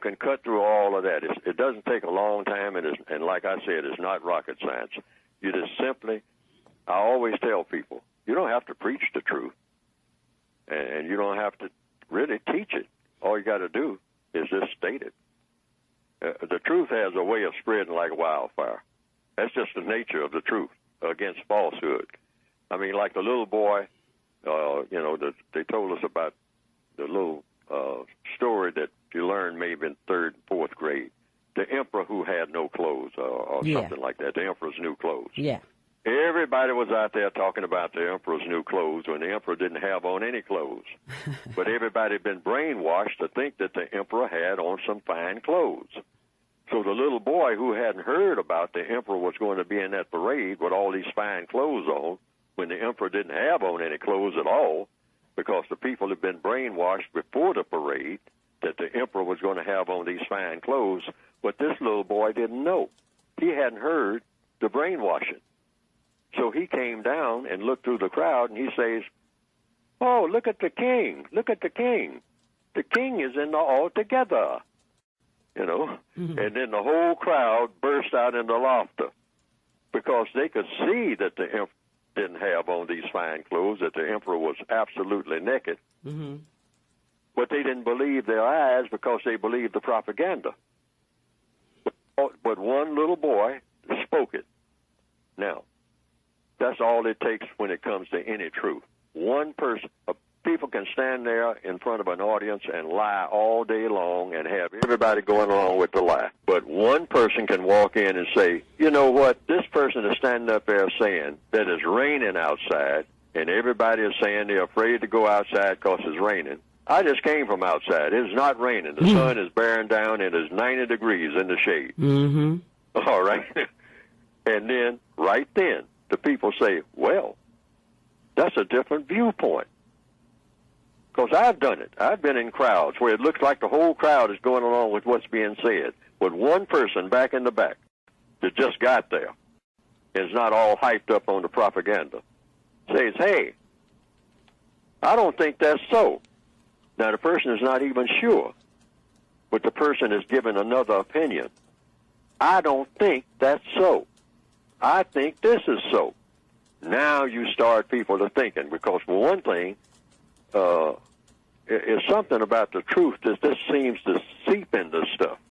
can cut through all of that. It doesn't take a long time, and like I said, it's not rocket science. You just simply, I always tell people, you don't have to preach the truth, and you don't have to really teach it. All you got to do is just state it. The truth has a way of spreading like wildfire. That's just the nature of the truth against falsehood. I mean, like the little boy, they told us about the little story that you learned maybe in third and fourth grade. The emperor who had no clothes or something like that. The emperor's new clothes. Yeah. Everybody was out there talking about the emperor's new clothes when the emperor didn't have on any clothes. But everybody had been brainwashed to think that the emperor had on some fine clothes. So the little boy who hadn't heard about the emperor was going to be in that parade with all these fine clothes on when the emperor didn't have on any clothes at all, because the people had been brainwashed before the parade that the emperor was going to have on these fine clothes, but this little boy didn't know. He hadn't heard the brainwashing. So he came down and looked through the crowd, and he says, "Oh, look at the king. Look at the king. The king is in the altogether." Mm-hmm. And then the whole crowd burst out into laughter because they could see that the emperor didn't have on these fine clothes, that the emperor was absolutely naked. Mm-hmm. But they didn't believe their eyes because they believed the propaganda. But one little boy spoke it. Now, that's all it takes when it comes to any truth. One person, people can stand there in front of an audience and lie all day long and have everybody going along with the lie. But one person can walk in and say, you know what, this person is standing up there saying that it's raining outside, and everybody is saying they're afraid to go outside because it's raining. I just came from outside. It's not raining. The sun is bearing down, and it's 90 degrees in the shade. Mm-hmm. All right? And then, right then, the people say, well, that's a different viewpoint. Because I've done it. I've been in crowds where it looks like the whole crowd is going along with what's being said, with one person back in the back that just got there and is not all hyped up on the propaganda, says, hey, I don't think that's so. Now, the person is not even sure, but the person is giving another opinion. I don't think that's so. I think this is so. Now you start people to thinking, because for one thing, it's something about the truth that this seems to seep into stuff.